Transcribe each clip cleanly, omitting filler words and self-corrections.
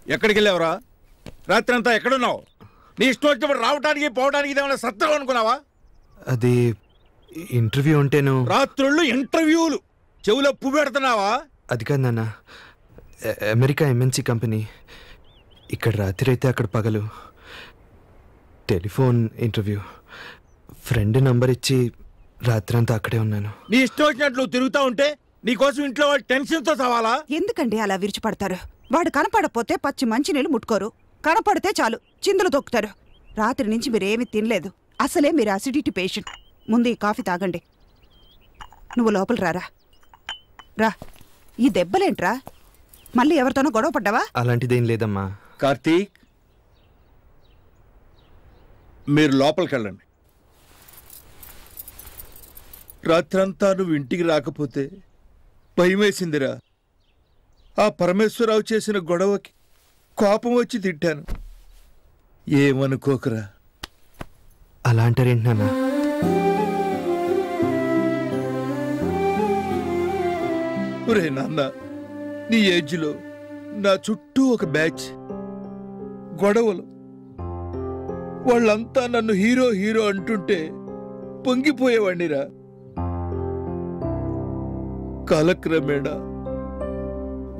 ఎక్కడికి వెళ్ళావురా? రాత్రి అంతా ఎక్కడున్నావు? నీ ఇష్టం వచ్చినప్పుడు రావడానికి పోవడానికి ఇదేమైనా సత్రం అనుకున్నావా? అది ఇంటర్వ్యూ ఉంటేను. రాత్రుళ్ళు ఇంటర్వ్యూలు చెవులో పువ్వు పెడుతున్నావా? అది కాదు నాన్న, అమెరికా ఎంఎన్సీ కంపెనీ. ఇక్కడ రాత్రి అయితే అక్కడ పగలు. Telephone interview. ఫ్రెండ్ నంబర్ ఇచ్చి రాత్రి అంతా అక్కడే ఉన్నాను. నీ ఇష్టం వచ్చినట్లు తిరుగుతూ ఉంటే నీకోసం ఇంట్లో వాళ్ళు టెన్షన్తో సవాలా? ఎందుకండి అలా విరిచిపడతారు? వాడు కనపడపోతే పచ్చి మంచినీళ్ళు ముట్టుకోరు, కనపడితే చాలు చిందులు తొక్కుతారు. రాత్రి నుంచి మీరేమీ తినలేదు. అసలే మీరు అసిడిటీ పేషెంట్. ముందు ఈ కాఫీ తాగండి. నువ్వు లోపల రారా. రా. ఈ దెబ్బలేంట్రా? మళ్ళీ ఎవరితోనో గొడవ పడ్డావా? అలాంటిదేం లేదమ్మా. కార్తీక్, మీరు లోపలికి వెళ్ళండి. రాత్రంతా నువ్వు ఇంటికి రాకపోతే భయమేసిందిరా. ఆ పరమేశ్వరరావు చేసిన గొడవకి కోపం వచ్చి తిట్టాను. ఏమనుకోకురా. అలా అంటారేంటి నాన్న? ఒరే నాన్న, నీ ఏజ్లో నా చుట్టూ ఒక బ్యాచ్ గొడవలు. వాళ్ళంతా నన్ను హీరో హీరో అంటుంటే పొంగిపోయేవాడినిరా. కాలక్రమేణా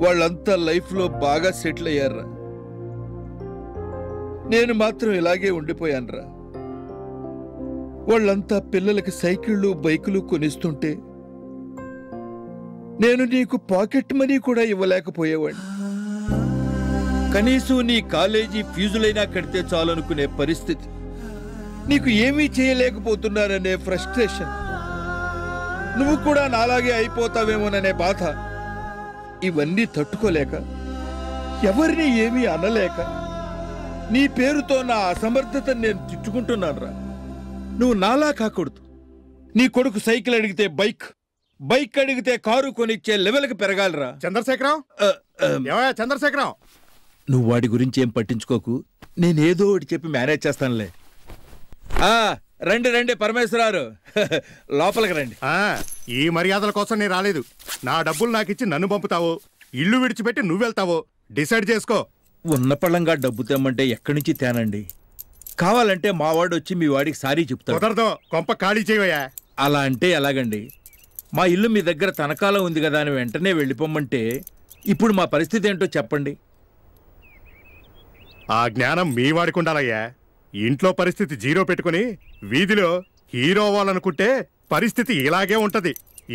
వాళ్ళంతా లైఫ్లో బాగా సెటిల్ అయ్యారా. నేను మాత్రం ఇలాగే ఉండిపోయానురా. వాళ్ళంతా పిల్లలకి సైకిళ్ళు బైకులు కొనిస్తుంటే నేను నీకు పాకెట్ మనీ కూడా ఇవ్వలేకపోయేవాడిని. కనీసం నీ కాలేజీ ఫీజులైనా కడితే చాలనుకునే పరిస్థితి. నీకు ఏమీ చేయలేకపోతున్నాననే ఫ్రస్ట్రేషన్. నువ్వు కూడా నాలాగే అయిపోతావేమోననే బాధ. ఇవన్నీ తట్టుకోలేక, ఎవరిని ఏమీ అనలేక, నీ పేరుతో నా అసమర్థతను నేను తిట్టుకుంటున్నానురా. నువ్వు నాలా కాకూడదు. నీ కొడుకు సైకిల్ అడిగితే బైక్, బైక్ అడిగితే కారు కొనిచ్చే లెవెల్కి పెరగాలిరా. చంద్రశేఖరం, చంద్రశేఖరం, నువ్వు వాడి గురించి ఏం పట్టించుకోకు. నేనేదో ఒకటి చెప్పి మేనేజ్ చేస్తానులే. రండి రండి పరమేశ్వరారు, లోపలికి రండి. ఈ మర్యాదల కోసం నేను రాలేదు. నా డబ్బులు నాకిచ్చి నన్ను పంపుతావో, ఇల్లు విడిచిపెట్టి నువ్వెళ్తావో డిసైడ్ చేసుకో. ఉన్న పళ్ళంగా డబ్బు తెమ్మంటే ఎక్కడి నుంచి తేనండి? కావాలంటే మా వాడు వచ్చి మీ వాడికి సారీ చెప్తాడు. కుదరదో, కొంప ఖాళీ చేయవయ్యా. అలా అంటే ఎలాగండి? మా ఇల్లు మీ దగ్గర తనఖాలో ఉంది కదా అని వెంటనే వెళ్ళిపోమంటే ఇప్పుడు మా పరిస్థితి ఏంటో చెప్పండి. ఆ జ్ఞానం మీ వాడికి ఉండాలయ్యా. ఇంట్లో పరిస్థితి జీరో పెట్టుకుని వీధిలో హీరో అవ్వాలనుకుంటే పరిస్థితి ఇలాగే ఉంటది.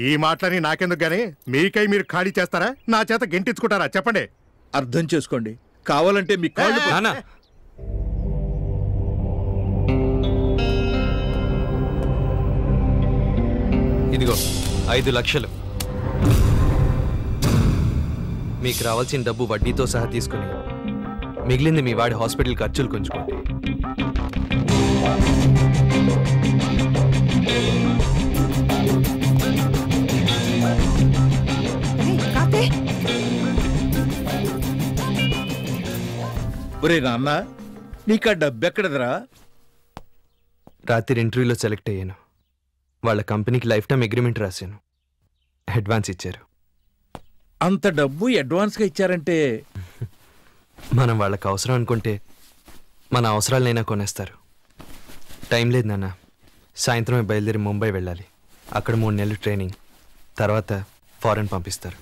ఈ మాటలని నాకెందుకు గానీ మీకై మీరు ఖాళీ చేస్తారా, నా చేత గెంటించుకుంటారా? చెప్పండి. అర్థం చేసుకోండి. కావాలంటే మీ కాళ్ళు. ఇదిగో 5 లక్షలు. మీకు రావాల్సిన డబ్బు వడ్డీతో సహా తీసుకుని మిగిలింది మీ వాడి హాస్పిటల్ ఖర్చులు కొంచుకోండి. ఒరే నాన్న, నీకు ఆ డబ్బు ఎక్కడదరా? రాత్రి ఇంటర్వ్యూలో సెలెక్ట్ అయ్యాను. వాళ్ళ కంపెనీకి లైఫ్ టైం అగ్రిమెంట్ రాశాను. అడ్వాన్స్ ఇచ్చారు. అంత డబ్బు అడ్వాన్స్గా ఇచ్చారంటే మనం వాళ్ళకి అవసరం అనుకుంటే మన అవసరాలనైనా కొనేస్తారు. టైం లేదు నాన్న. సాయంత్రమే బయలుదేరి ముంబై వెళ్ళాలి. అక్కడ 3 నెలలు ట్రైనింగ్, తర్వాత ఫారెన్ పంపిస్తారు.